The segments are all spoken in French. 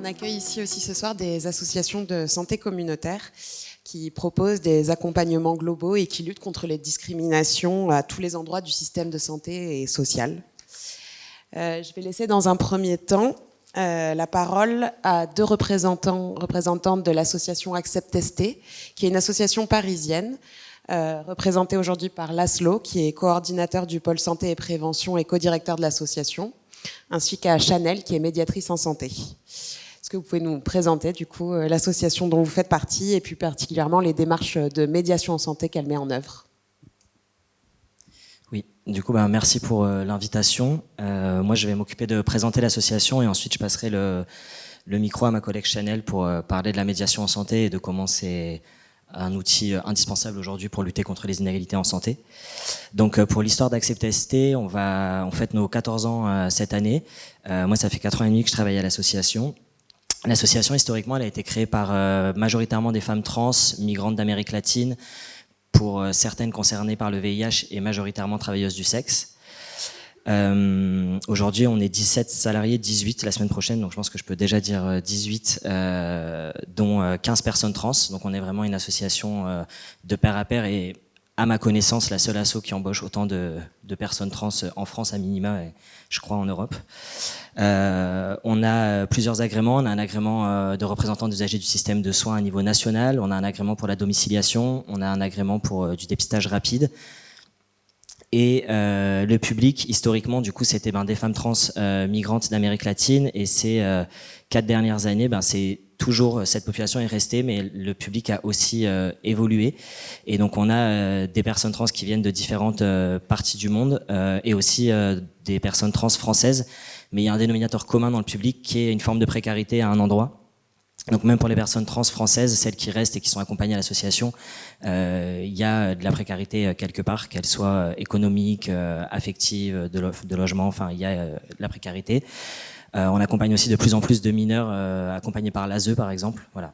On accueille ici aussi ce soir des associations de santé communautaire qui proposent des accompagnements globaux et qui luttent contre les discriminations à tous les endroits du système de santé et social. Je vais laisser dans un premier temps la parole à deux représentantes de l'association Accept ST, qui est une association parisienne représentée aujourd'hui par Laszlo, qui est coordinateur du pôle santé et prévention et co-directeur de l'association, ainsi qu'à Chanel, qui est médiatrice en santé. Est-ce que vous pouvez nous présenter du coup l'association dont vous faites partie et puis particulièrement les démarches de médiation en santé qu'elle met en œuvre? Oui, du coup merci pour l'invitation. Moi je vais m'occuper de présenter l'association et ensuite je passerai le micro à ma collègue Chanel pour parler de la médiation en santé et de comment c'est un outil indispensable aujourd'hui pour lutter contre les inégalités en santé. Donc pour l'histoire d'Accept ST, on fête nos 14 ans cette année. Moi ça fait 4 ans et demi que je travaille à l'association. L'association historiquement elle a été créée par majoritairement des femmes trans, migrantes d'Amérique latine, pour certaines concernées par le VIH et majoritairement travailleuses du sexe. Aujourd'hui, on est 17 salariés, 18 la semaine prochaine, donc je pense que je peux déjà dire 18, dont 15 personnes trans. Donc on est vraiment une association de pair à pair et à ma connaissance, la seule asso qui embauche autant de personnes trans en France à minima et je crois en Europe. On a plusieurs agréments. On a un agrément de représentant des usagers du système de soins à niveau national. On a un agrément pour la domiciliation. On a un agrément pour du dépistage rapide. Et le public, historiquement, du coup, c'était des femmes trans migrantes d'Amérique latine. Et ces 4 dernières années, c'est toujours cette population est restée, mais le public a aussi évolué. Et donc, on a des personnes trans qui viennent de différentes parties du monde et aussi des personnes trans françaises. Mais il y a un dénominateur commun dans le public qui est une forme de précarité à un endroit. Donc même pour les personnes trans françaises, celles qui restent et qui sont accompagnées à l'association, il y a de la précarité quelque part, qu'elle soit économique, affective, de logement, enfin il y a de la précarité. On accompagne aussi de plus en plus de mineurs accompagnés par l'ASE par exemple. Voilà.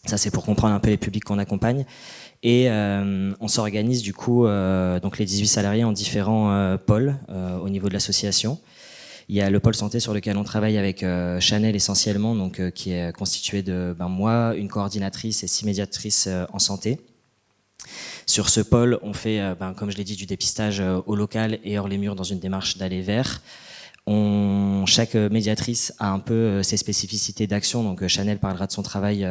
Ça c'est pour comprendre un peu les publics qu'on accompagne. Et on s'organise du coup, donc les 18 salariés en différents pôles au niveau de l'association. Il y a le pôle santé sur lequel on travaille avec Chanel essentiellement, donc qui est constitué de moi, une coordinatrice et 6 médiatrices en santé. Sur ce pôle, on fait, comme je l'ai dit, du dépistage au local et hors les murs dans une démarche d'aller vers. Chaque médiatrice a un peu ses spécificités d'action, donc Chanel parlera de son travail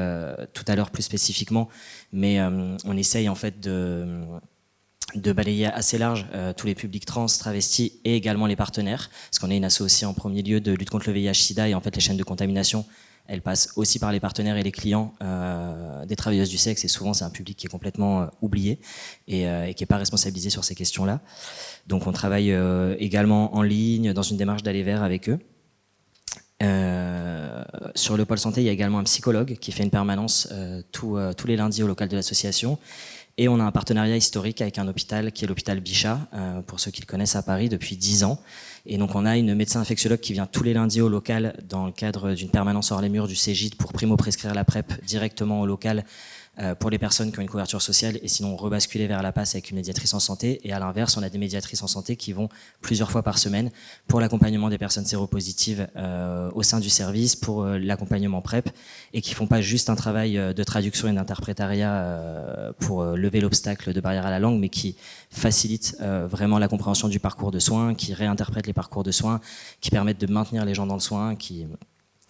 tout à l'heure plus spécifiquement, mais on essaye en fait de balayer assez large tous les publics trans, travestis et également les partenaires, parce qu'on est une asso aussi en premier lieu de lutte contre le VIH/SIDA et en fait les chaînes de contamination, elles passent aussi par les partenaires et les clients des travailleuses du sexe et souvent c'est un public qui est complètement oublié et qui n'est pas responsabilisé sur ces questions-là. Donc on travaille également en ligne dans une démarche d'aller vers avec eux. Sur le pôle santé, il y a également un psychologue qui fait une permanence tous les lundis au local de l'association. Et on a un partenariat historique avec un hôpital qui est l'hôpital Bichat, pour ceux qui le connaissent à Paris depuis 10 ans. Et donc on a une médecin infectiologue qui vient tous les lundis au local dans le cadre d'une permanence hors les murs du Cégide pour primo-prescrire la PrEP directement au local pour les personnes qui ont une couverture sociale et sinon rebasculer vers la passe avec une médiatrice en santé. Et à l'inverse, on a des médiatrices en santé qui vont plusieurs fois par semaine pour l'accompagnement des personnes séropositives au sein du service, pour l'accompagnement PrEP et qui font pas juste un travail de traduction et d'interprétariat pour lever l'obstacle de barrière à la langue, mais qui facilitent vraiment la compréhension du parcours de soins, qui réinterprètent les parcours de soins, qui permettent de maintenir les gens dans le soin,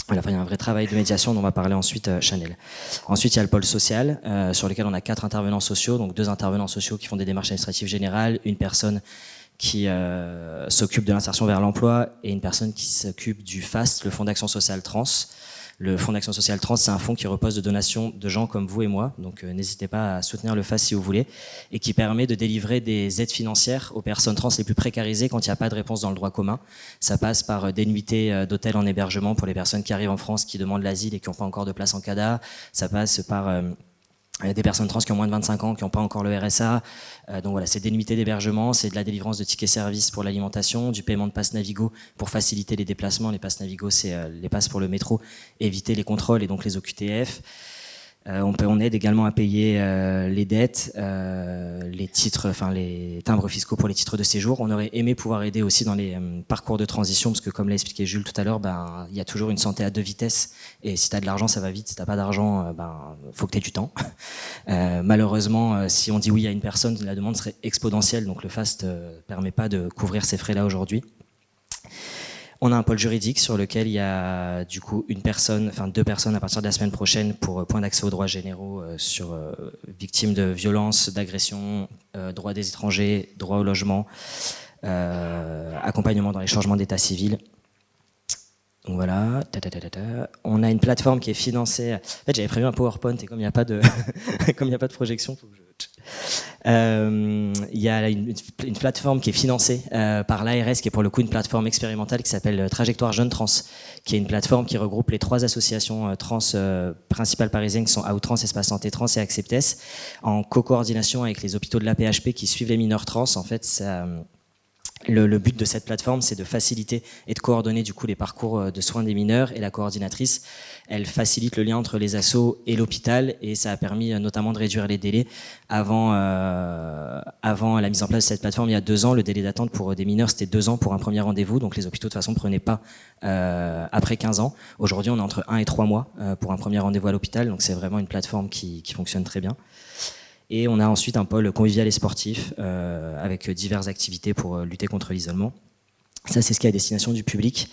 Voilà, il y a un vrai travail de médiation dont va parler ensuite Chanel. Ensuite, il y a le pôle social, sur lequel on a 4 intervenants sociaux, donc 2 intervenants sociaux qui font des démarches administratives générales, une personne qui s'occupe de l'insertion vers l'emploi et une personne qui s'occupe du FAST, le Fonds d'action sociale trans. Le Fonds d'action sociale trans, c'est un fonds qui repose de donations de gens comme vous et moi, donc n'hésitez pas à soutenir le FAST si vous voulez, et qui permet de délivrer des aides financières aux personnes trans les plus précarisées quand il n'y a pas de réponse dans le droit commun. Ça passe par des nuitées d'hôtel en hébergement pour les personnes qui arrivent en France, qui demandent l'asile et qui n'ont pas encore de place en CADA. Ça passe par des personnes trans qui ont moins de 25 ans, qui n'ont pas encore le RSA. Donc voilà, c'est des nuitées d'hébergement, c'est de la délivrance de tickets services pour l'alimentation, du paiement de passes Navigo pour faciliter les déplacements. Les passes Navigo, c'est les passes pour le métro, éviter les contrôles et donc les OQTF. On aide également à payer les dettes, les titres, enfin les timbres fiscaux pour les titres de séjour. On aurait aimé pouvoir aider aussi dans les parcours de transition, parce que comme l'a expliqué Jules tout à l'heure, il y a toujours une santé à deux vitesses. Et si tu as de l'argent, ça va vite. Si tu n'as pas d'argent, faut que tu aies du temps. Malheureusement, si on dit oui à une personne, la demande serait exponentielle. Donc le FAST permet pas de couvrir ces frais-là aujourd'hui. On a un pôle juridique sur lequel il y a du coup deux personnes à partir de la semaine prochaine pour point d'accès aux droits généraux sur victimes de violences, d'agressions, droits des étrangers, droit au logement, accompagnement dans les changements d'état civil. Donc voilà. On a une plateforme qui est financée. En fait, j'avais prévu un PowerPoint et comme il n'y a pas de comme il n'y a pas de projection, faut que je... Il y a une plateforme qui est financée par l'ARS, qui est pour le coup une plateforme expérimentale qui s'appelle Trajectoire Jeunes Trans, qui est une plateforme qui regroupe les 3 associations trans principales parisiennes qui sont Outtrans, Espace Santé Trans et Acceptes, en co-coordination avec les hôpitaux de la PHP qui suivent les mineurs trans. En fait, le but de cette plateforme, c'est de faciliter et de coordonner du coup les parcours de soins des mineurs, et la coordinatrice, elle facilite le lien entre les assos et l'hôpital, et ça a permis notamment de réduire les délais. Avant la mise en place de cette plateforme, il y a 2 ans, le délai d'attente pour des mineurs, c'était 2 ans pour un premier rendez-vous, donc les hôpitaux de toute façon prenaient pas après 15 ans. Aujourd'hui, on est entre 1 et 3 mois pour un premier rendez-vous à l'hôpital, donc c'est vraiment une plateforme qui fonctionne très bien. Et on a ensuite un pôle convivial et sportif avec diverses activités pour lutter contre l'isolement. Ça, c'est ce qui est à destination du public.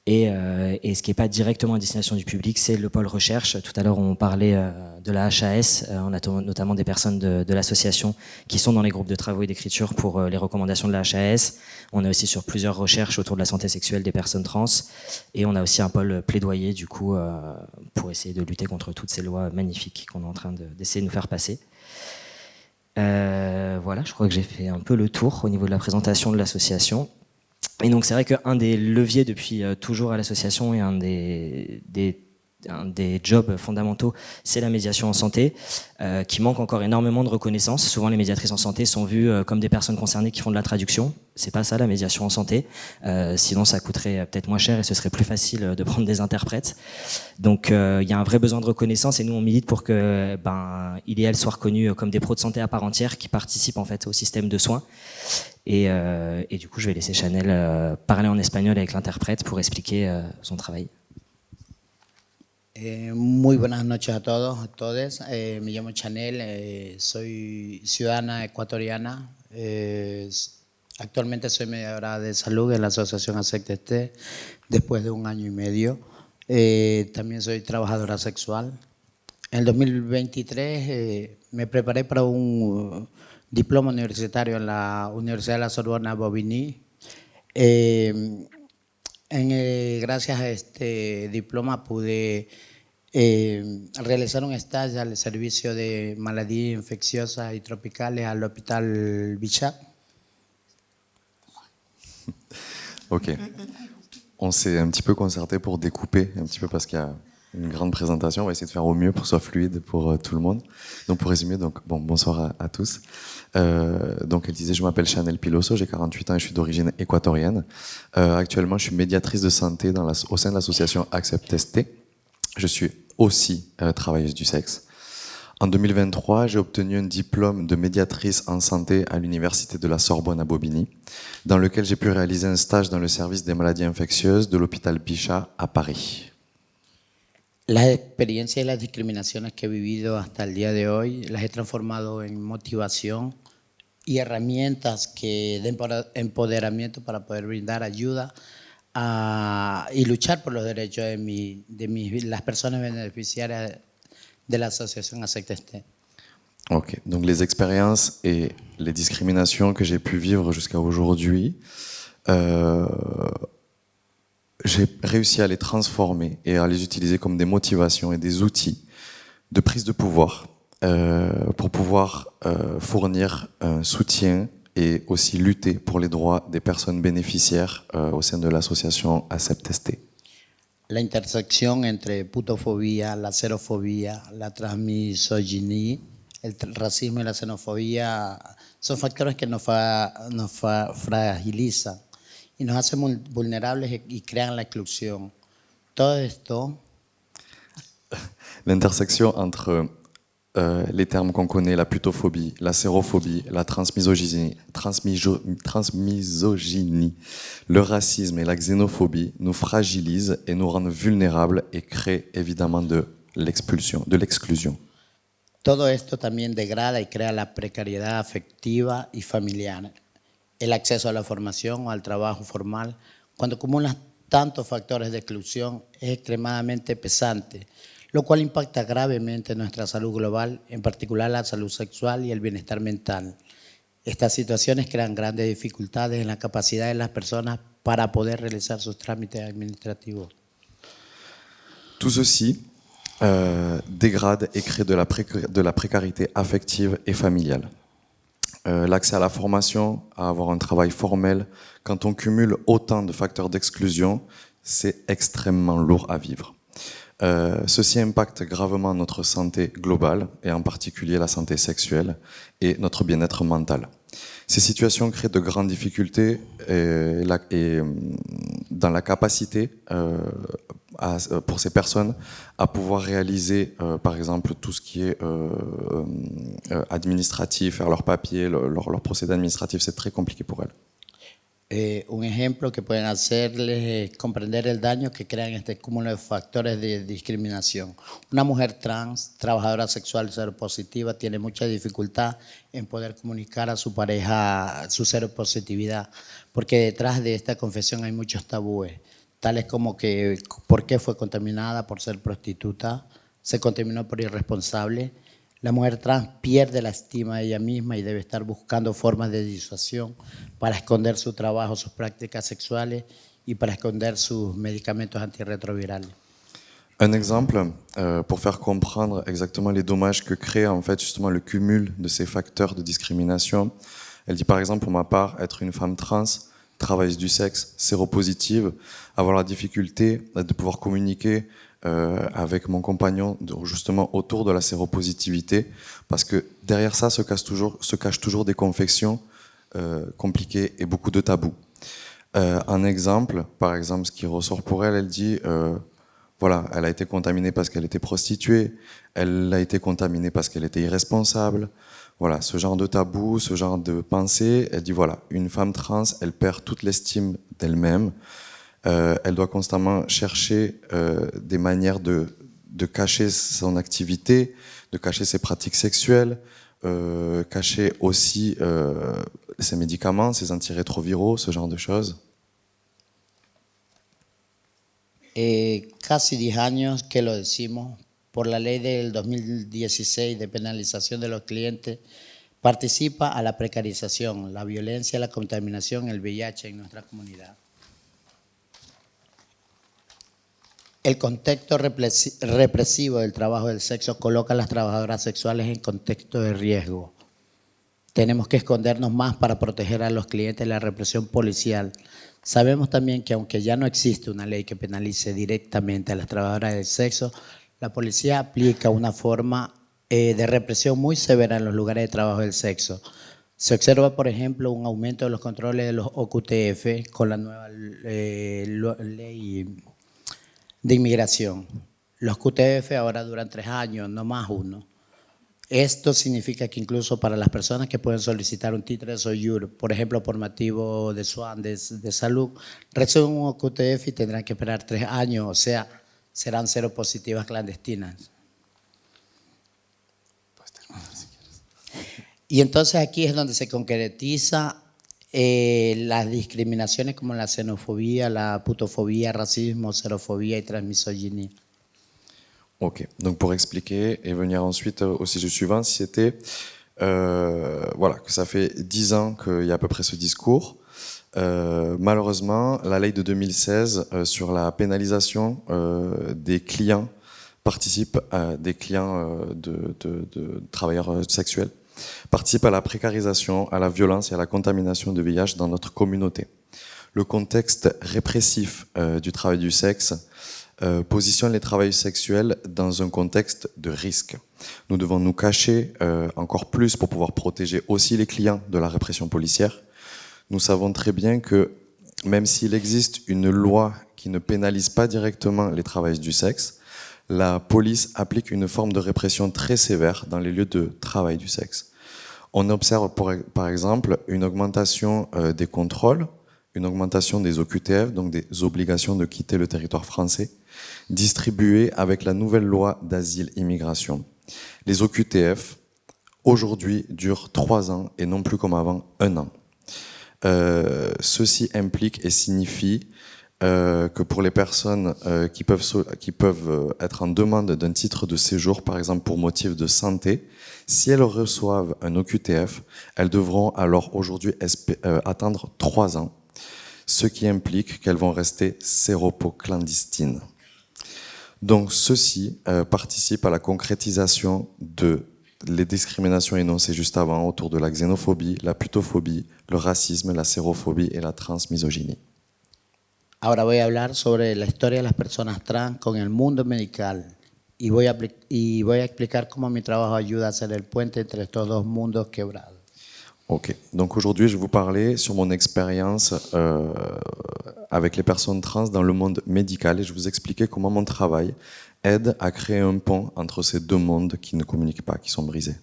Et ce qui n'est pas directement à destination du public, c'est le pôle recherche. Tout à l'heure, on parlait de la HAS. On a notamment des personnes de l'association qui sont dans les groupes de travaux et d'écriture pour les recommandations de la HAS. On est aussi sur plusieurs recherches autour de la santé sexuelle des personnes trans. Et on a aussi un pôle plaidoyer, du coup, pour essayer de lutter contre toutes ces lois magnifiques qu'on est en train d'essayer de nous faire passer. Voilà, je crois que j'ai fait un peu le tour au niveau de la présentation de l'association. Et donc c'est vrai qu'un des leviers depuis toujours à l'association et un des jobs fondamentaux, c'est la médiation en santé, qui manque encore énormément de reconnaissance. Souvent, les médiatrices en santé sont vues comme des personnes concernées qui font de la traduction. C'est pas ça, la médiation en santé. Sinon, ça coûterait peut-être moins cher et ce serait plus facile de prendre des interprètes. Donc, il y a un vrai besoin de reconnaissance et nous, on milite pour que il et elle soient reconnus comme des pros de santé à part entière qui participent en fait au système de soins. Et du coup, je vais laisser Chanel parler en espagnol avec l'interprète pour expliquer son travail. Muy buenas noches a todos, a todes. Me llamo Chanel, soy ciudadana ecuatoriana. Actualmente soy mediadora de salud en la Asociación Acceptes después de 1 año y medio. También soy trabajadora sexual. En el 2023 me preparé para un diploma universitario en la Universidad de la Sorbona Bobigny. Gracias a este diploma pude realizar un estage al servicio de maladie infecciosas y tropicales al Hôpital Bichat. Ok. On s'est un petit peu concerté pour découper un petit peu parce qu'il y a une grande présentation. On va essayer de faire au mieux pour que ce soit fluide pour tout le monde. Donc pour résumer, bonsoir à tous. Donc elle disait, je m'appelle Chanel Piloso, j'ai 48 ans et je suis d'origine équatorienne. Actuellement, je suis médiatrice de santé au sein de l'association Acceptes. Je suis aussi travailleuse du sexe. En 2023, j'ai obtenu un diplôme de médiatrice en santé à l'université de la Sorbonne à Bobigny, dans lequel j'ai pu réaliser un stage dans le service des maladies infectieuses de l'hôpital Bichat à Paris. Las experiencias y las discriminaciones que he vivido hasta el día de hoy las he transformado en motivación y herramientas de empoderamiento para poder brindar ayuda y luchar por los derechos de las personas beneficiarias de l'association Acceptes. Ok, donc les expériences et les discriminations que j'ai pu vivre jusqu'à aujourd'hui, j'ai réussi à les transformer et à les utiliser comme des motivations et des outils de prise de pouvoir pour pouvoir fournir un soutien et aussi lutter pour les droits des personnes bénéficiaires au sein de l'association Acceptes. La intersección entre putofobia, la xerofobia, la transmisoginia, el racismo y la xenofobia son factores que nos fragilizan y nos hacen vulnerables y crean la exclusión. Todo esto... l'intersection entre les termes qu'on connaît, la putophobie, la sérophobie, la transmisogynie, le racisme et la xénophobie nous fragilisent et nous rendent vulnérables et créent évidemment de l'exclusion. Todo esto también degrada y crea la precariedad afectiva y familiar. El acceso a la formación o al trabajo formal, cuando acumulas tantos factores de exclusión, es extremadamente pesante, lo cual impacta gravemente nuestra salud global, en particular la salud sexual y el bienestar mental. Estas situaciones crean grandes dificultades en la capacidad de las personas para poder realizar sus trámites administrativos. Tout ceci dégrade et crée de la précarité affective et familiale. L'accès à la formation, à avoir un travail formel, quand on cumule autant de facteurs d'exclusion, c'est extrêmement lourd à vivre. Ceci impacte gravement notre santé globale et en particulier la santé sexuelle et notre bien-être mental. Ces situations créent de grandes difficultés dans la capacité pour ces personnes à pouvoir réaliser par exemple tout ce qui est administratif, faire leurs papiers, leur procédé administratif, c'est très compliqué pour elles. Un ejemplo que pueden hacerles es comprender el daño que crean este cúmulo de factores de discriminación. Una mujer trans, trabajadora sexual seropositiva, tiene mucha dificultad en poder comunicar a su pareja su seropositividad, porque detrás de esta confesión hay muchos tabúes, tales como que por qué fue contaminada por ser prostituta, se contaminó por irresponsable. La mujer trans pierde la estima de ella misma y debe estar buscando formas de disuasión para esconder su trabajo, sus prácticas sexuales y para esconder sus medicamentos antirrétrovirales. Un exemple pour faire comprendre exactement les dommages que crée en fait justement le cumul de ces facteurs de discrimination. Elle dit par exemple pour ma part être une femme trans, travailleuse du sexe, séropositive, avoir la difficulté de pouvoir communiquer avec mon compagnon justement autour de la séropositivité, parce que derrière ça se cachent toujours des confections compliquées et beaucoup de tabous. Un exemple, par exemple, ce qui ressort pour elle, elle dit voilà, elle a été contaminée parce qu'elle était prostituée, elle a été contaminée parce qu'elle était irresponsable. Voilà, ce genre de tabou, ce genre de pensée, elle dit voilà, une femme trans, elle perd toute l'estime d'elle-même. Elle doit constamment chercher des manières de cacher son activité, de cacher ses pratiques sexuelles, cacher aussi ses médicaments, ses antirétroviraux, ce genre de choses. Casi 10 años que lo decimos, por la ley del 2016 de penalización de los clientes, participa a la precarización, la violencia, la contaminación, el VIH en nuestra comunidad. El contexto represivo del trabajo del sexo coloca a las trabajadoras sexuales en contexto de riesgo. Tenemos que escondernos más para proteger a los clientes de la represión policial. Sabemos también que aunque ya no existe una ley que penalice directamente a las trabajadoras del sexo, la policía aplica una forma de represión muy severa en los lugares de trabajo del sexo. Se observa, por ejemplo, un aumento de los controles de los OQTF con la nueva ley de inmigración. Los QTF ahora duran 3 años, no más 1. Esto significa que incluso para las personas que pueden solicitar un título de SOJUR, por ejemplo, por motivo de SWAN, de salud, reciben un QTF y tendrán que esperar 3 años, o sea, serán seropositivas clandestinas. Y entonces aquí es donde se concretiza las discriminaciones como la xénophobie, la putofobie, racisme, sérophobie et transmisogynie. Ok, donc pour expliquer et venir ensuite au sujet suivant, c'était voilà, que ça fait 10 ans qu'il y a à peu près ce discours. Malheureusement, la ley de 2016 sur la pénalisation des clients participe à des clients de travailleurs sexuels, participe à la précarisation, à la violence et à la contamination de VIH dans notre communauté. Le contexte répressif du travail du sexe positionne les travailleurs sexuels dans un contexte de risque. Nous devons nous cacher encore plus pour pouvoir protéger aussi les clients de la répression policière. Nous savons très bien que même s'il existe une loi qui ne pénalise pas directement les travailleurs du sexe, la police applique une forme de répression très sévère dans les lieux de travail du sexe. On observe par exemple une augmentation des contrôles, une augmentation des OQTF, donc des obligations de quitter le territoire français, distribuées avec la nouvelle loi d'asile-immigration. Les OQTF, aujourd'hui, durent 3 ans et non plus comme avant 1 an. Ceci implique et signifie que pour les personnes qui peuvent être en demande d'un titre de séjour, par exemple pour motif de santé, si elles reçoivent un OQTF, elles devront alors aujourd'hui attendre 3 ans, ce qui implique qu'elles vont rester séropos-clandestines. Donc ceci participe à la concrétisation de les discriminations énoncées juste avant autour de la xénophobie, la putophobie, le racisme, la sérophobie et la transmisogynie. Ahora voy a hablar sobre la historia de las personas trans con el mundo medical y voy a explicar cómo mi trabajo ayuda a hacer el puente entre estos dos mundos quebrados. Ok, donc aujourd'hui je vais vous parler sur mon expérience avec les personnes trans dans le monde médical et je vais vous expliquer comment mon travail aide à créer un pont entre ces deux mondes qui ne communiquent pas, qui sont brisés.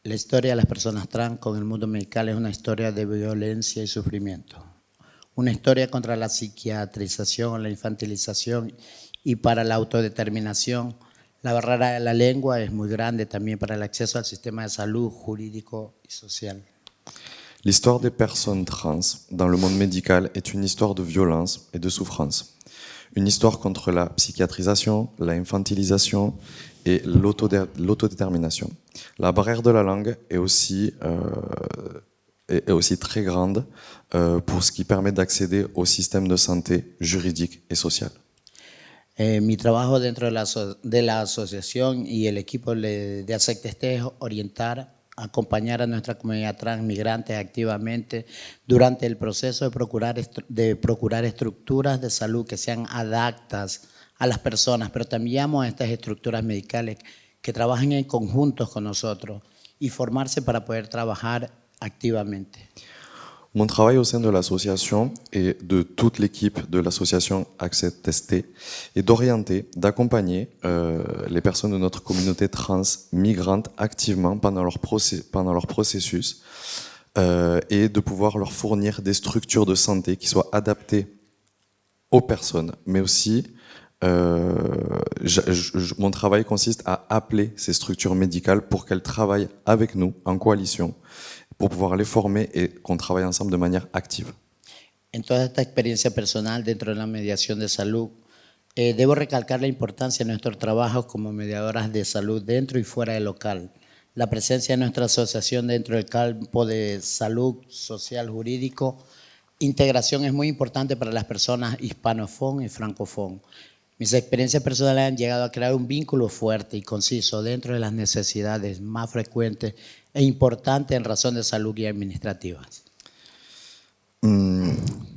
La historia de las personas trans con el mundo medical es una historia de violencia y sufrimiento. Una historia contra la psiquiatrización, la infantilización y para la autodeterminación. La barrera de la lengua es muy grande también para el acceso al sistema de salud jurídico y social. L'histoire des personnes trans dans le monde médical est une histoire de violence et de souffrance. Une histoire contre la psychiatrisation, la infantilisation et l'autodétermination. La barrière de la langue est aussi très grande pour ce qui permet d'accéder au système de santé juridique et social. Mi trabajo dentro de la asociación y el equipo de Aceptesté es orientar, acompañar a nuestra comunidad trans migrante activamente durante el proceso de procurar estructuras de salud que sean adaptadas a las personas, pero también a estas estructuras medicales que trabajen en conjuntos con nosotros y formarse para poder trabajar activamente. Mon travail au sein de l'association et de toute l'équipe de l'association Aceptesté est d'orienter, d'accompagner les personnes de notre communauté trans migrantes activement pendant leur processus et de pouvoir leur fournir des structures de santé qui soient adaptées aux personnes, mais aussi mon travail consiste à appeler ces structures médicales pour qu'elles travaillent avec nous en coalition pour pouvoir les former et qu'on travaille ensemble de manière active. En toda esta experiencia personal dentro de la mediación de salud, debo recalcar la importancia de nuestro trabajo como mediadoras de salud dentro y fuera del local. La presencia de nuestra asociación dentro del campo de salud social jurídico, integración es muy importante para las personas hispanofón y francofón. Mis experiencias personales han llegado a crear un vínculo fuerte y conciso dentro de las necesidades más frecuentes e importantes en razón de salud y administrativas.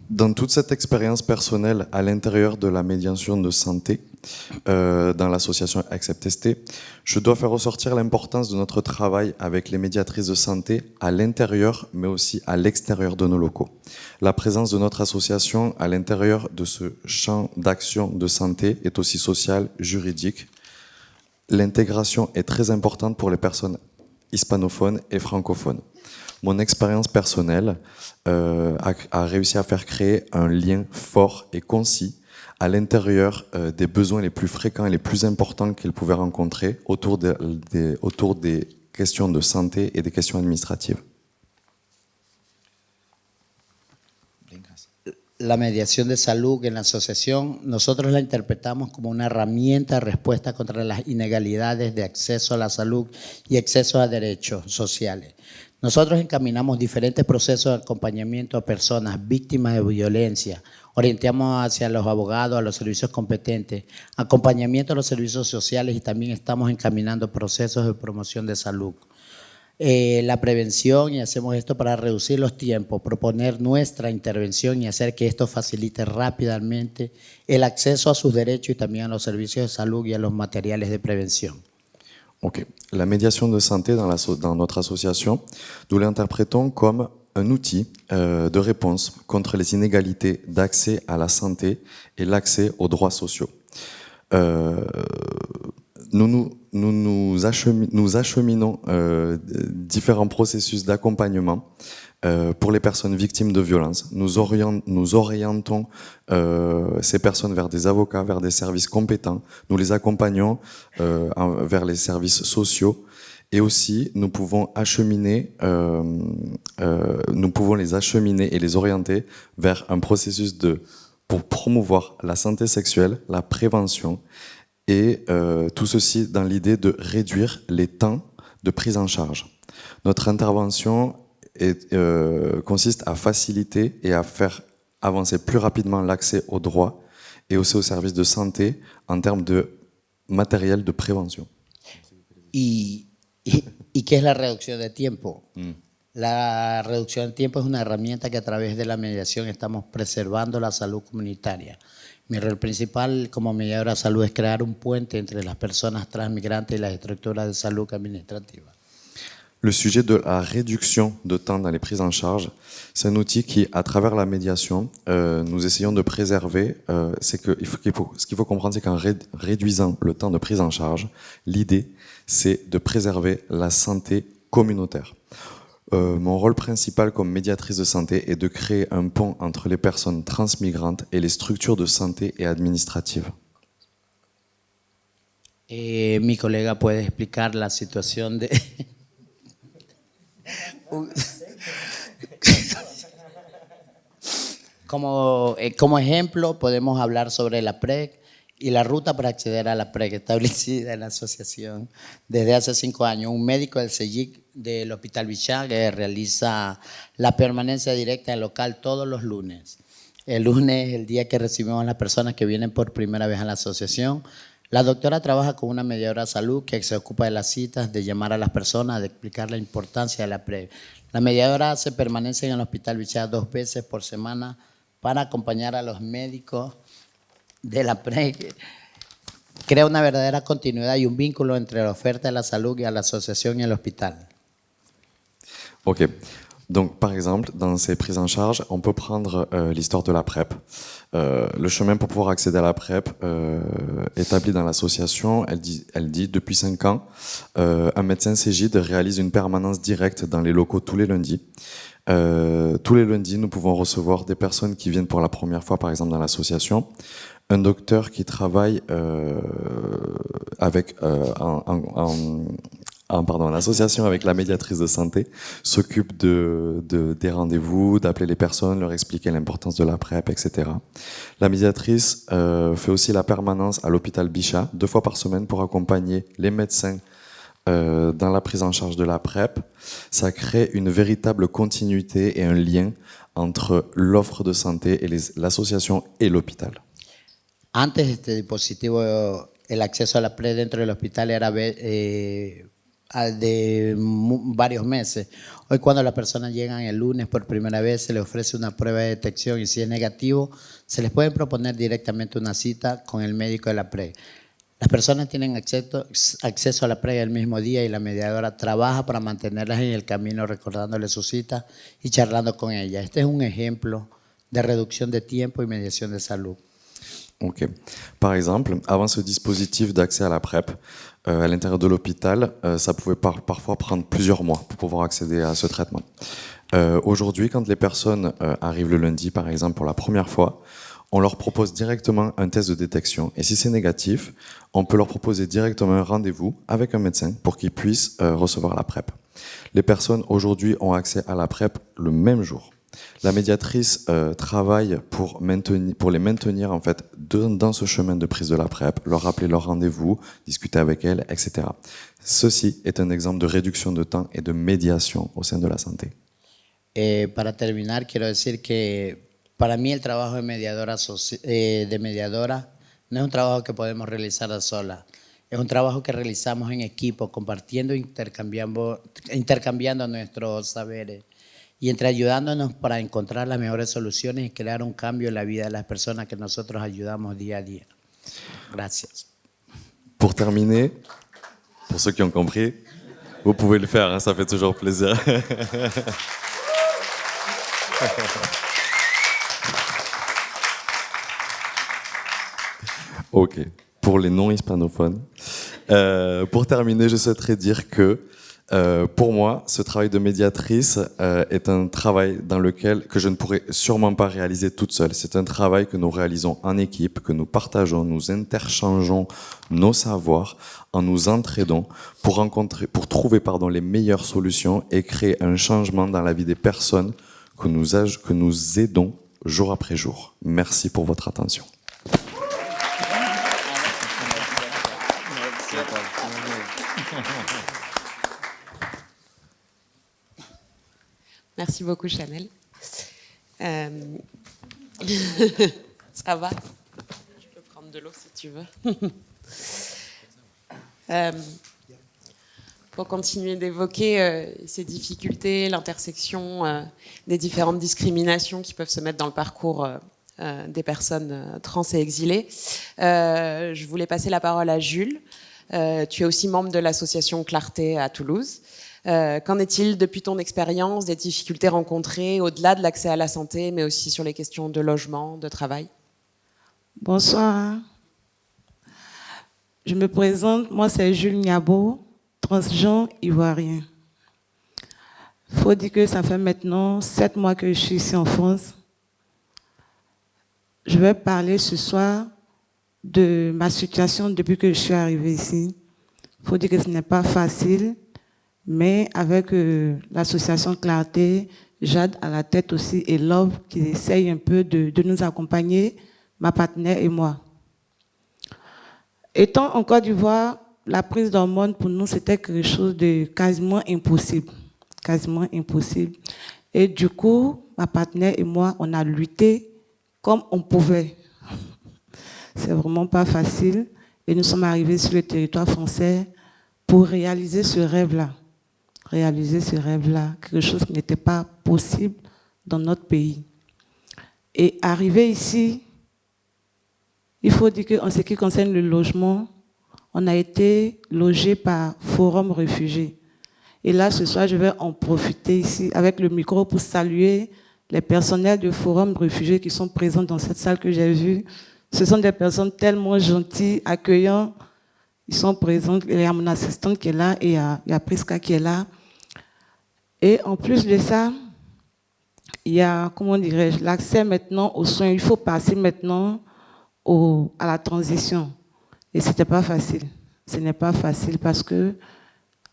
Dans toute cette expérience personnelle à l'intérieur de la médiation de santé dans l'association Aceptesté, je dois faire ressortir l'importance de notre travail avec les médiatrices de santé à l'intérieur mais aussi à l'extérieur de nos locaux. La présence de notre association à l'intérieur de ce champ d'action de santé est aussi sociale, juridique. L'intégration est très importante pour les personnes hispanophones et francophones. Mon expérience personnelle a réussi à faire créer un lien fort et concis à l'intérieur des besoins les plus fréquents et les plus importants qu'elles pouvaient rencontrer autour des questions de santé et des questions administratives. La mediación de salud en la asociación, nosotros la interpretamos como una herramienta de respuesta contra las inegalidades de acceso a la salud y acceso a derechos sociales. Nosotros encaminamos diferentes procesos de acompañamiento a personas víctimas de violencia, orientamos hacia los abogados, a los servicios competentes, acompañamiento a los servicios sociales y también estamos encaminando procesos de promoción de salud. La prevención, y hacemos esto para reducir los tiempos, proponer nuestra intervención y hacer que esto facilite rápidamente el acceso a sus derechos y también a los servicios de salud y a los materiales de prevención. Ok. La médiation de santé dans notre association, nous l'interprétons comme un outil de réponse contre les inégalités d'accès à la santé et l'accès aux droits sociaux. Nous acheminons différents processus d'accompagnement pour les personnes victimes de violences. Nous orientons ces personnes vers des avocats, vers des services compétents. Nous les accompagnons vers les services sociaux. Et aussi, nous pouvons les acheminer et les orienter vers un processus pour promouvoir la santé sexuelle, la prévention, et tout ceci dans l'idée de réduire les temps de prise en charge. Notre intervention consiste à faciliter et à faire avancer plus rapidement l'accès aux droits et aussi aux services de santé en termes de matériel de prévention. ¿Y qué es la reducción de tiempo? La reducción de tiempo es una herramienta que a través de la mediación estamos preservando la salud comunitaria. Mi rol principal como mediadora de salud es crear un puente entre las personas transmigrantes y las estructuras de salud administrativa. Le sujet de la réduction de temps dans les prises en charge, c'est un outil qui, à travers la médiation, nous essayons de préserver. Ce qu'il faut comprendre, c'est qu'en réduisant le temps de prise en charge, l'idée, c'est de préserver la santé communautaire. Mon rôle principal comme médiatrice de santé est de créer un pont entre les personnes transmigrantes et les structures de santé et administratives. Mi colega puede explicar la situación de... Como ejemplo, podemos hablar sobre la PREC y la ruta para acceder a la PREC establecida en la asociación desde hace 5 años. Un médico del CEGIC del Hospital Bichá que realiza la permanencia directa en el local todos los lunes. El lunes es el día que recibimos a las personas que vienen por primera vez a la asociación. La doctora trabaja con una mediadora de salud que se ocupa de las citas, de llamar a las personas, de explicar la importancia de la PREC. La mediadora hace permanencia en el Hospital Bichá 2 veces por semana para acompañar a los médicos de la PREC. Crea una verdadera continuidad y un vínculo entre la oferta de la salud y a la asociación y el hospital. Ok. Donc, par exemple, dans ces prises en charge, on peut prendre l'histoire de la PrEP. Le chemin pour pouvoir accéder à la PrEP établi dans l'association, elle dit depuis 5 ans, un médecin Cégide réalise une permanence directe dans les locaux tous les lundis. Tous les lundis, nous pouvons recevoir des personnes qui viennent pour la première fois, par exemple, dans l'association. Un docteur qui travaille en association avec la médiatrice de santé, s'occupe des rendez-vous, d'appeler les personnes, leur expliquer l'importance de la PrEP, etc. La médiatrice fait aussi la permanence à l'hôpital Bichat 2 fois par semaine pour accompagner les médecins dans la prise en charge de la PrEP. Ça crée une véritable continuité et un lien entre l'offre de santé et l'association et l'hôpital. Antes este dispositivo, el acceso a la PrEP dentro del hospital era de varios meses. Hoy cuando las personas llegan el lunes por primera vez se les ofrece una prueba de detección y si es negativo se les puede proponer directamente una cita con el médico de la PrEP. Las personas tienen acceso a la PrEP el mismo día y la mediadora trabaja para mantenerlas en el camino recordándoles su cita y charlando con ellas. Este es un ejemplo de reducción de tiempo y mediación de salud. Ok. Par exemple, avant ce dispositif d'accès à la PrEP, à l'intérieur de l'hôpital, ça pouvait parfois prendre plusieurs mois pour pouvoir accéder à ce traitement. Aujourd'hui, quand les personnes arrivent le lundi, par exemple, pour la première fois, on leur propose directement un test de détection. Et si c'est négatif, on peut leur proposer directement un rendez-vous avec un médecin pour qu'ils puissent recevoir la PrEP. Les personnes aujourd'hui ont accès à la PrEP le même jour. La médiatrice travaille pour les maintenir en fait dans ce chemin de prise de la PrEP, leur rappeler leur rendez-vous, discuter avec elles, etc. Ceci est un exemple de réduction de temps et de médiation au sein de la santé. Para terminar, quiero decir que para mí el trabajo de mediadora no es un trabajo que podemos realizar a solas. Es un trabajo que realizamos en equipo, compartiendo e intercambiando nuestros saberes y entre ayudándonos para encontrar las mejores soluciones y crear un cambio en la vida de las personas que nosotros ayudamos día a día. Gracias. Pour terminer, pour ceux qui ont compris, vous pouvez le faire, hein, ça fait toujours plaisir. Ok. pour les non-hispanophones. Pour terminer, je souhaiterais dire que pour moi, ce travail de médiatrice est un travail que je ne pourrais sûrement pas réaliser toute seule. C'est un travail que nous réalisons en équipe, que nous partageons, nous interchangeons nos savoirs en nous entraidant pour trouver les meilleures solutions et créer un changement dans la vie des personnes que nous aidons jour après jour. Merci pour votre attention. Merci beaucoup, Chanel. Ça va? Je peux prendre de l'eau si tu veux. Pour continuer d'évoquer ces difficultés, l'intersection des différentes discriminations qui peuvent se mettre dans le parcours des personnes trans et exilées, je voulais passer la parole à Jules. Tu es aussi membre de l'association Clarté à Toulouse. Qu'en est-il depuis ton expérience des difficultés rencontrées au-delà de l'accès à la santé, mais aussi sur les questions de logement, de travail? Bonsoir. Je me présente, moi c'est Jules Niabo, transgenre ivoirien. Il faut dire que ça fait maintenant 7 mois que je suis ici en France. Je vais parler ce soir de ma situation depuis que je suis arrivée ici. Il faut dire que ce n'est pas facile. Mais avec l'association Clarté, Jade à la tête aussi et Love qui essaye un peu de nous accompagner, ma partenaire et moi. Étant en Côte d'Ivoire, la prise d'hormones pour nous c'était quelque chose de quasiment impossible. Quasiment impossible. Et du coup, ma partenaire et moi, on a lutté comme on pouvait. C'est vraiment pas facile. Et nous sommes arrivés sur le territoire français pour réaliser ce rêve-là. Réaliser ce rêve-là, quelque chose qui n'était pas possible dans notre pays. Et arrivé ici, il faut dire qu'en ce qui concerne le logement, on a été logé par Forum Réfugiés. Et là, ce soir, je vais en profiter ici avec le micro pour saluer les personnels de Forum Réfugiés qui sont présents dans cette salle que j'ai vue. Ce sont des personnes tellement gentilles, accueillantes. Ils sont présents, il y a mon assistante qui est là et il y a Priska qui est là. Et en plus de ça, il y a, comment dirais-je, l'accès maintenant aux soins. Il faut passer maintenant à la transition. Et ce n'était pas facile. Ce n'est pas facile parce que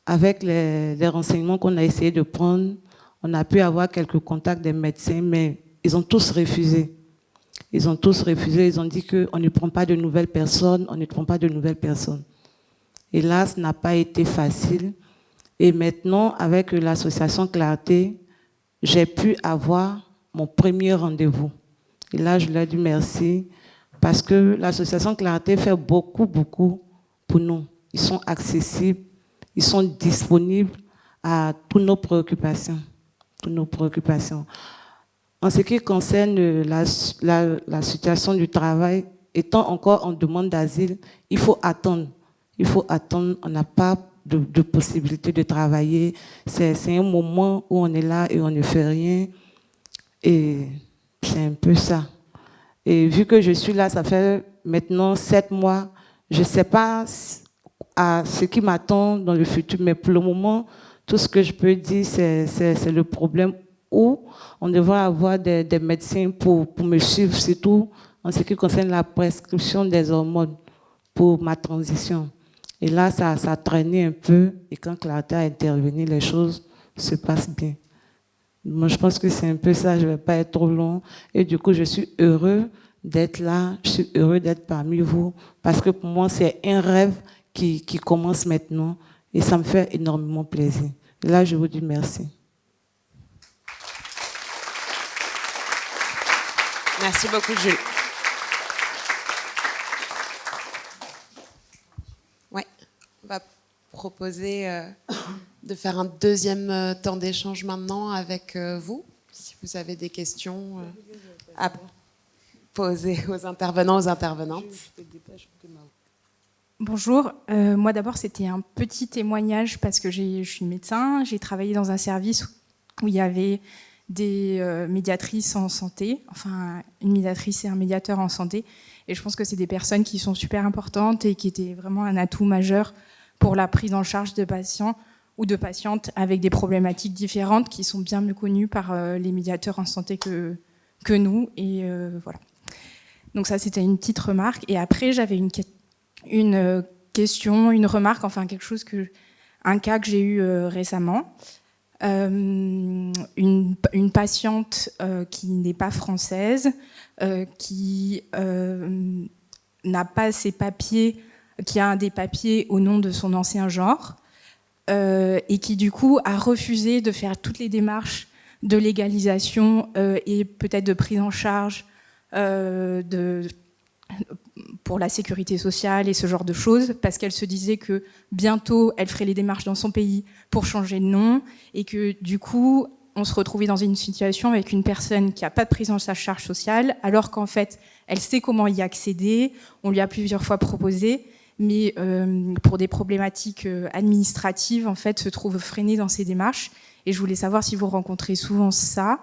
avec les renseignements qu'on a essayé de prendre, on a pu avoir quelques contacts des médecins, mais ils ont tous refusé. Ils ont tous refusé, ils ont dit qu'on ne prend pas de nouvelles personnes, on ne prend pas de nouvelles personnes. Et là, ce n'a pas été facile. Et maintenant, avec l'association Clarté, j'ai pu avoir mon premier rendez-vous. Et là, je leur dis merci parce que l'association Clarté fait beaucoup, beaucoup pour nous. Ils sont accessibles, ils sont disponibles à toutes nos préoccupations. Toutes nos préoccupations. En ce qui concerne la situation du travail, étant encore en demande d'asile, il faut attendre. Il faut attendre, on n'a pas de possibilité de travailler. C'est un moment où on est là et on ne fait rien. Et c'est un peu ça. Et vu que je suis là, ça fait maintenant 7 mois, je ne sais pas à ce qui m'attend dans le futur, mais pour le moment, tout ce que je peux dire, c'est le problème où on devrait avoir des médecins pour me suivre, surtout en ce qui concerne la prescription des hormones pour ma transition. Et là, ça a traîné un peu, et quand Clarté a intervenu, les choses se passent bien. Moi, je pense que c'est un peu ça, je ne vais pas être trop long. Et du coup, je suis heureux d'être là, je suis heureux d'être parmi vous, parce que pour moi, c'est un rêve qui commence maintenant, et ça me fait énormément plaisir. Et là, je vous dis merci. Merci beaucoup, Jules. Ouais, on va proposer de faire un deuxième temps d'échange maintenant avec vous. Si vous avez des questions à poser aux intervenants, aux intervenantes. Bonjour, moi d'abord c'était un petit témoignage parce que je suis médecin, j'ai travaillé dans un service où il y avait des médiatrices en santé, enfin une médiatrice et un médiateur en santé, Et je pense que c'est des personnes qui sont super importantes et qui étaient vraiment un atout majeur pour la prise en charge de patients ou de patientes avec des problématiques différentes qui sont bien mieux connues par les médiateurs en santé que nous. Et voilà. Donc ça, c'était une petite remarque. Et après, j'avais une question, une remarque, enfin un cas que j'ai eu récemment. Une patiente qui n'est pas française, qui n'a pas ses papiers, qui a des papiers au nom de son ancien genre, et qui du coup a refusé de faire toutes les démarches de légalisation et peut-être de prise en charge pour la sécurité sociale et ce genre de choses, parce qu'elle se disait que bientôt elle ferait les démarches dans son pays pour changer de nom, et que du coup on se retrouvait dans une situation avec une personne qui n'a pas de prise en charge sociale, alors qu'en fait elle sait comment y accéder, on lui a plusieurs fois proposé, mais pour des problématiques administratives en fait se trouve freinée dans ses démarches. Et je voulais savoir si vous rencontrez souvent ça,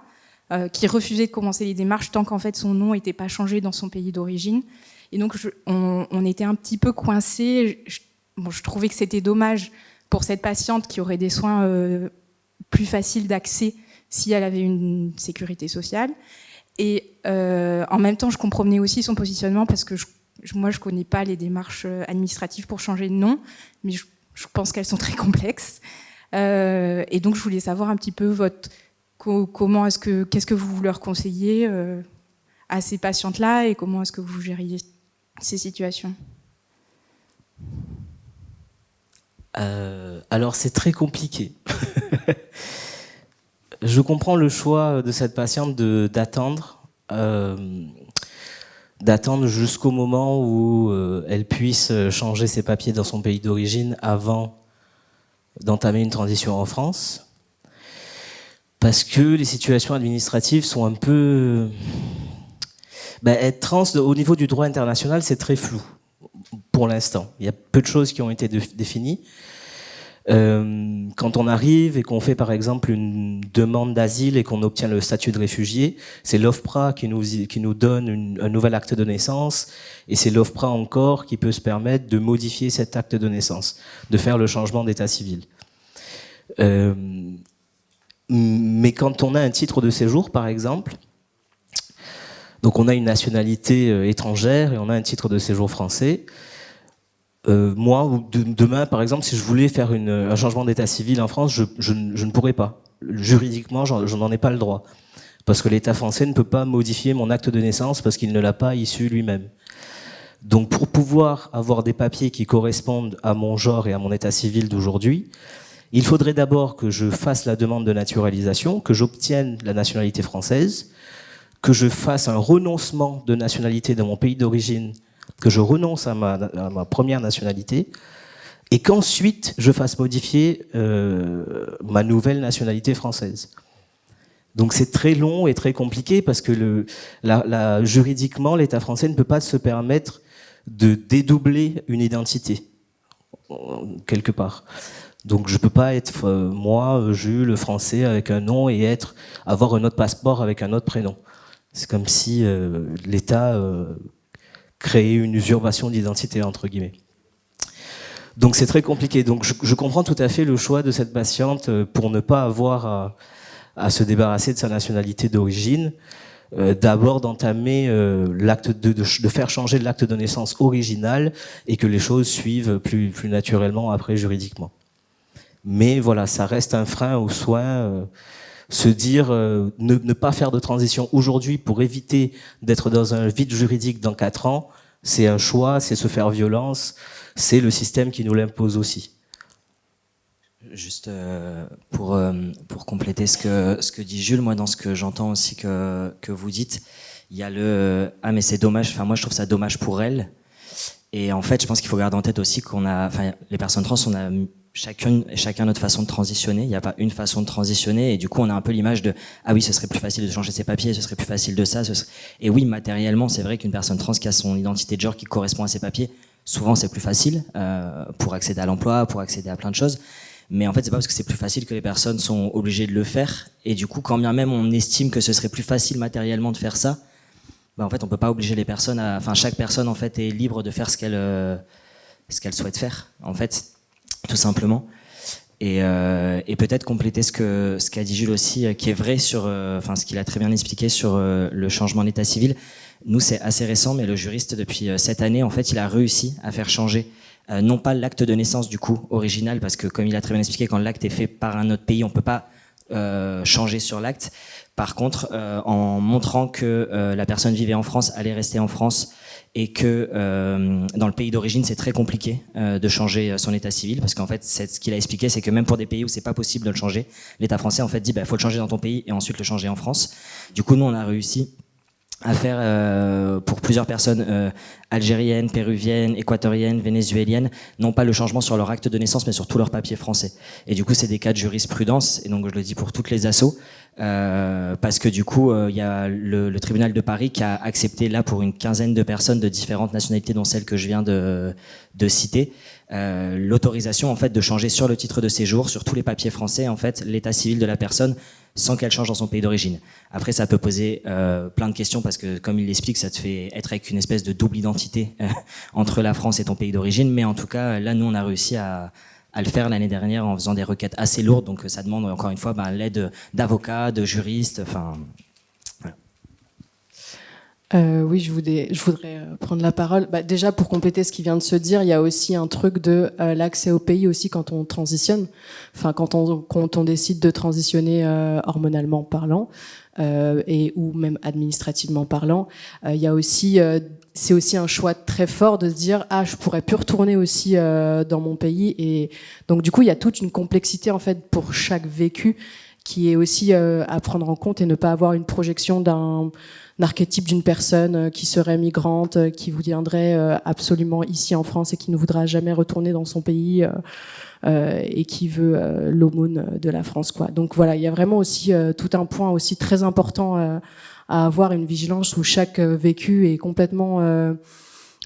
qui refusait de commencer les démarches tant qu'en fait son nom n'était pas changé dans son pays d'origine. Et donc on était un petit peu coincés. Je trouvais que c'était dommage pour cette patiente qui aurait des soins plus faciles d'accès si elle avait une sécurité sociale. Et en même temps, je comprenais aussi son positionnement parce que moi, je connais pas les démarches administratives pour changer de nom, mais je pense qu'elles sont très complexes. Et donc, je voulais savoir un petit peu qu'est-ce que vous leur conseillez à ces patientes-là et comment est-ce que vous gériez ces situations? Alors, c'est très compliqué. Je comprends le choix de cette patiente d'attendre jusqu'au moment où elle puisse changer ses papiers dans son pays d'origine avant d'entamer une transition en France, parce que les situations administratives sont un peu... être trans, au niveau du droit international, c'est très flou pour l'instant. Il y a peu de choses qui ont été définies. Quand on arrive et qu'on fait par exemple une demande d'asile et qu'on obtient le statut de réfugié, c'est l'OFPRA qui nous donne un nouvel acte de naissance, et c'est l'OFPRA encore qui peut se permettre de modifier cet acte de naissance, de faire le changement d'état civil. Mais quand on a un titre de séjour par exemple, donc on a une nationalité étrangère et on a un titre de séjour français, moi, demain, par exemple, si je voulais faire un changement d'état civil en France, je ne pourrais pas. Juridiquement, je n'en ai pas le droit. Parce que l'État français ne peut pas modifier mon acte de naissance parce qu'il ne l'a pas issu lui-même. Donc, pour pouvoir avoir des papiers qui correspondent à mon genre et à mon état civil d'aujourd'hui, il faudrait d'abord que je fasse la demande de naturalisation, que j'obtienne la nationalité française, que je fasse un renoncement de nationalité dans mon pays d'origine, que je renonce à ma première nationalité, et qu'ensuite je fasse modifier ma nouvelle nationalité française. Donc c'est très long et très compliqué parce que juridiquement, l'État français ne peut pas se permettre de dédoubler une identité, quelque part. Donc je ne peux pas être, moi, Jules, français, avec un nom et avoir un autre passeport avec un autre prénom. C'est comme si l'État... créer une usurpation d'identité, entre guillemets. Donc c'est très compliqué. Donc je comprends tout à fait le choix de cette patiente pour ne pas avoir à se débarrasser de sa nationalité d'origine, d'abord d'entamer l'acte de faire changer l'acte de naissance original et que les choses suivent plus naturellement après juridiquement. Mais voilà, ça reste un frein aux soins. Se dire ne pas faire de transition aujourd'hui pour éviter d'être dans un vide juridique dans 4 ans, c'est un choix, c'est se faire violence, c'est le système qui nous l'impose aussi. Juste pour compléter ce que dit Jules, moi dans ce que j'entends aussi que vous dites, il y a mais c'est dommage, moi je trouve ça dommage pour elle, et en fait je pense qu'il faut garder en tête aussi les personnes trans, on a chacun notre façon de transitionner, il n'y a pas une façon de transitionner, et du coup on a un peu l'image de ah oui, ce serait plus facile de changer ses papiers, ce serait plus facile de ça, et oui, matériellement c'est vrai qu'une personne trans qui a son identité de genre qui correspond à ses papiers, souvent c'est plus facile pour accéder à l'emploi, pour accéder à plein de choses, mais en fait c'est pas parce que c'est plus facile que les personnes sont obligées de le faire, et du coup quand bien même on estime que ce serait plus facile matériellement de faire ça, en fait, on peut pas obliger les personnes enfin, chaque personne, en fait, est libre de faire ce qu'elle souhaite faire, en fait, tout simplement. Et peut-être compléter ce qu'a dit Jules aussi, qui est vrai sur, enfin, ce qu'il a très bien expliqué sur le changement d'état civil. Nous, c'est assez récent, mais le juriste, depuis cette année, en fait, il a réussi à faire changer, non pas l'acte de naissance, du coup, original, parce que, comme il a très bien expliqué, quand l'acte est fait par un autre pays, on peut pas changer sur l'acte. Par contre, en montrant que la personne vivait en France, allait rester en France, et que dans le pays d'origine, c'est très compliqué de changer son état civil, parce qu'en fait, ce qu'il a expliqué, c'est que même pour des pays où c'est pas possible de le changer, l'État français en fait dit, faut le changer dans ton pays et ensuite le changer en France. Du coup, nous, on a réussi à faire pour plusieurs personnes algériennes, péruviennes, équatoriennes, vénézuéliennes, non pas le changement sur leur acte de naissance, mais sur tous leurs papiers français. Et du coup, c'est des cas de jurisprudence, et donc je le dis pour toutes les assos, parce que du coup, il y a le tribunal de Paris qui a accepté là pour une quinzaine de personnes de différentes nationalités, dont celle que je viens de citer, l'autorisation en fait de changer sur le titre de séjour, sur tous les papiers français, en fait, l'état civil de la personne, sans qu'elle change dans son pays d'origine. Après, ça peut poser plein de questions, parce que, comme il l'explique, ça te fait être avec une espèce de double identité entre la France et ton pays d'origine. Mais en tout cas, là, nous, on a réussi à le faire l'année dernière en faisant des requêtes assez lourdes. Donc, ça demande, encore une fois, l'aide d'avocats, de juristes, enfin... Oui, je voudrais prendre la parole. Déjà, pour compléter ce qui vient de se dire, il y a aussi un truc de l'accès au pays aussi quand on transitionne. Enfin, quand on décide de transitionner hormonalement parlant ou même administrativement parlant, il y a aussi, c'est aussi un choix très fort de se dire je pourrais plus retourner aussi dans mon pays. Et donc du coup, il y a toute une complexité en fait pour chaque vécu qui est aussi à prendre en compte, et ne pas avoir une projection d'un archétype d'une personne qui serait migrante, qui viendrait absolument ici en France et qui ne voudra jamais retourner dans son pays et qui veut l'aumône de la France, quoi. Donc voilà, il y a vraiment aussi tout un point aussi très important à avoir, une vigilance où chaque vécu est complètement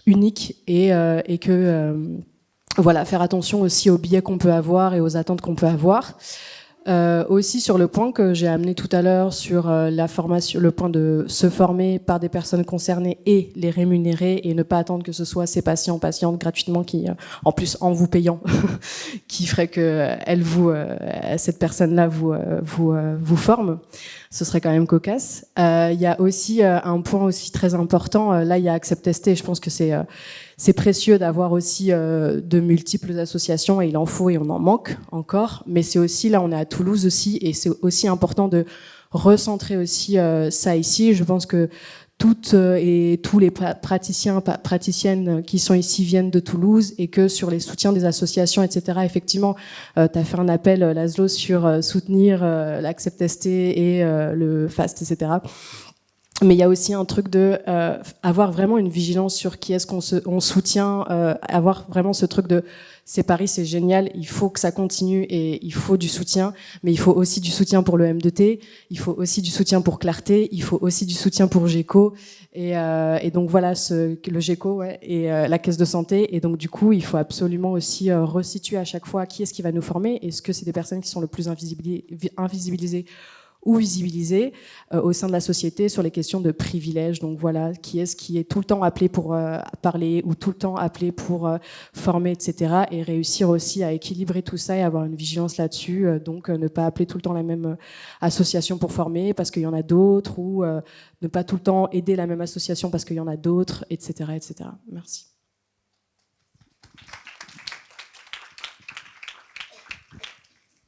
unique et que voilà, faire attention aussi aux biais qu'on peut avoir et aux attentes qu'on peut avoir. Aussi sur le point que j'ai amené tout à l'heure sur la formation, le point de se former par des personnes concernées et les rémunérer, et ne pas attendre que ce soit ces patientes gratuitement qui, en plus en vous payant, qui ferait que cette personne-là vous forme. Ce serait quand même cocasse. Il y a aussi un point aussi très important. Là, il y a Accept Tester. Je pense que c'est précieux d'avoir aussi de multiples associations, et il en faut et on en manque encore. Mais c'est aussi, là on est à Toulouse aussi, et c'est aussi important de recentrer aussi ça ici. Je pense que toutes et tous les praticiennes qui sont ici viennent de Toulouse, et que sur les soutiens des associations, etc., effectivement, tu as fait un appel, Laszlo, sur soutenir l'Accept Tester et le FAST, etc. Mais il y a aussi un truc de avoir vraiment une vigilance sur qui est-ce qu'on soutient, avoir vraiment ce truc de c'est Paris, c'est génial, il faut que ça continue et il faut du soutien, mais il faut aussi du soutien pour le M2T, il faut aussi du soutien pour Clarté, il faut aussi du soutien pour GECO, et donc voilà, le GECO, ouais, et la caisse de santé, et donc du coup il faut absolument aussi resituer à chaque fois qui est-ce qui va nous former. Est-ce que c'est des personnes qui sont le plus invisibilisées ou visibilisés au sein de la société sur les questions de privilèges. Donc voilà, qui est tout le temps appelé pour parler, ou tout le temps appelé pour former, etc. Et réussir aussi à équilibrer tout ça et avoir une vigilance là-dessus. Donc ne pas appeler tout le temps la même association pour former parce qu'il y en a d'autres, ou ne pas tout le temps aider la même association parce qu'il y en a d'autres, etc., etc. Merci.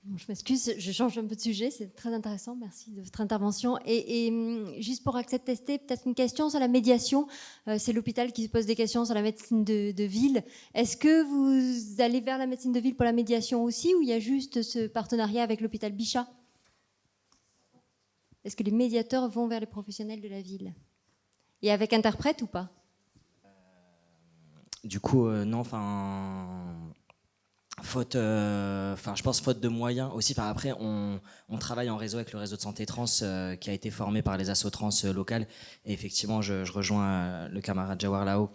Bon, je m'excuse, je change un peu de sujet, c'est très intéressant, merci de votre intervention. Et juste pour Accept Tester, peut-être une question sur la médiation. C'est l'hôpital qui se pose des questions sur la médecine de ville. Est-ce que vous allez vers la médecine de ville pour la médiation aussi, ou il y a juste ce partenariat avec l'hôpital Bichat? Est-ce que les médiateurs vont vers les professionnels de la ville? Et avec interprète ou pas? Du coup, non, je pense faute de moyens aussi. Après, on travaille en réseau avec le réseau de santé trans qui a été formé par les assos trans locales. Et effectivement, je rejoins le camarade Jawar là-haut,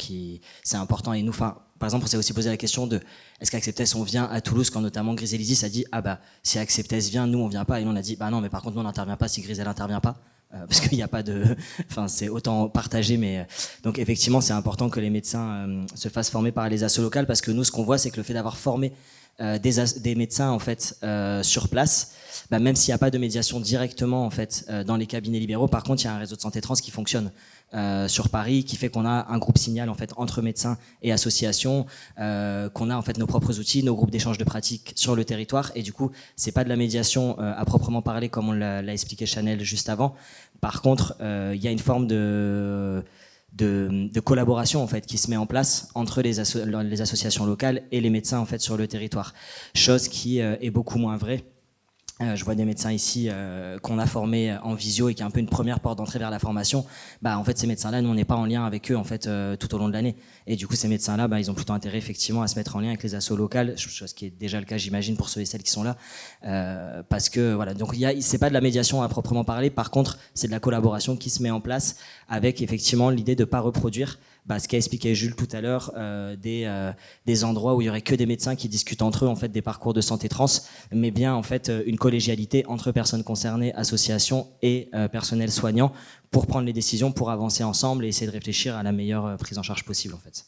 c'est important. Et nous, par exemple, on s'est aussi posé la question de est-ce qu'Acceptess on vient à Toulouse, quand notamment Griselizis a dit si Acceptess vient, nous on vient pas. Et nous on a dit non, mais par contre nous on n'intervient pas si Grisel n'intervient pas. parce qu'il n'y a pas de, enfin c'est autant partagé, mais donc effectivement c'est important que les médecins se fassent former par les assos locales, parce que nous ce qu'on voit c'est que le fait d'avoir formé des médecins en fait sur place, bah, même s'il n'y a pas de médiation directement en fait dans les cabinets libéraux, par contre il y a un réseau de santé trans qui fonctionne sur Paris, qui fait qu'on a un groupe signal en fait entre médecins et associations, qu'on a en fait nos propres outils, nos groupes d'échange de pratiques sur le territoire, et du coup c'est pas de la médiation à proprement parler comme on l'a expliqué Chanel juste avant. Par contre il y a une forme de collaboration en fait qui se met en place entre les associations locales et les médecins en fait sur le territoire, chose qui est beaucoup moins vraie. Je vois des médecins ici qu'on a formés en visio et qui est un peu une première porte d'entrée vers la formation. Bah, en fait, ces médecins-là, nous, on n'est pas en lien avec eux en fait, tout au long de l'année. Et du coup, ces médecins-là, bah, ils ont plutôt intérêt effectivement à se mettre en lien avec les assos locales, chose qui est déjà le cas, j'imagine, pour ceux et celles qui sont là. Parce que, voilà, donc c'est pas de la médiation à proprement parler. Par contre, c'est de la collaboration qui se met en place avec effectivement l'idée de ne pas reproduire ce qu'a expliqué Jules tout à l'heure, des endroits où il y aurait que des médecins qui discutent entre eux en fait des parcours de santé trans, mais bien en fait une collégialité entre personnes concernées, associations et personnel soignant, pour prendre les décisions, pour avancer ensemble et essayer de réfléchir à la meilleure prise en charge possible en fait.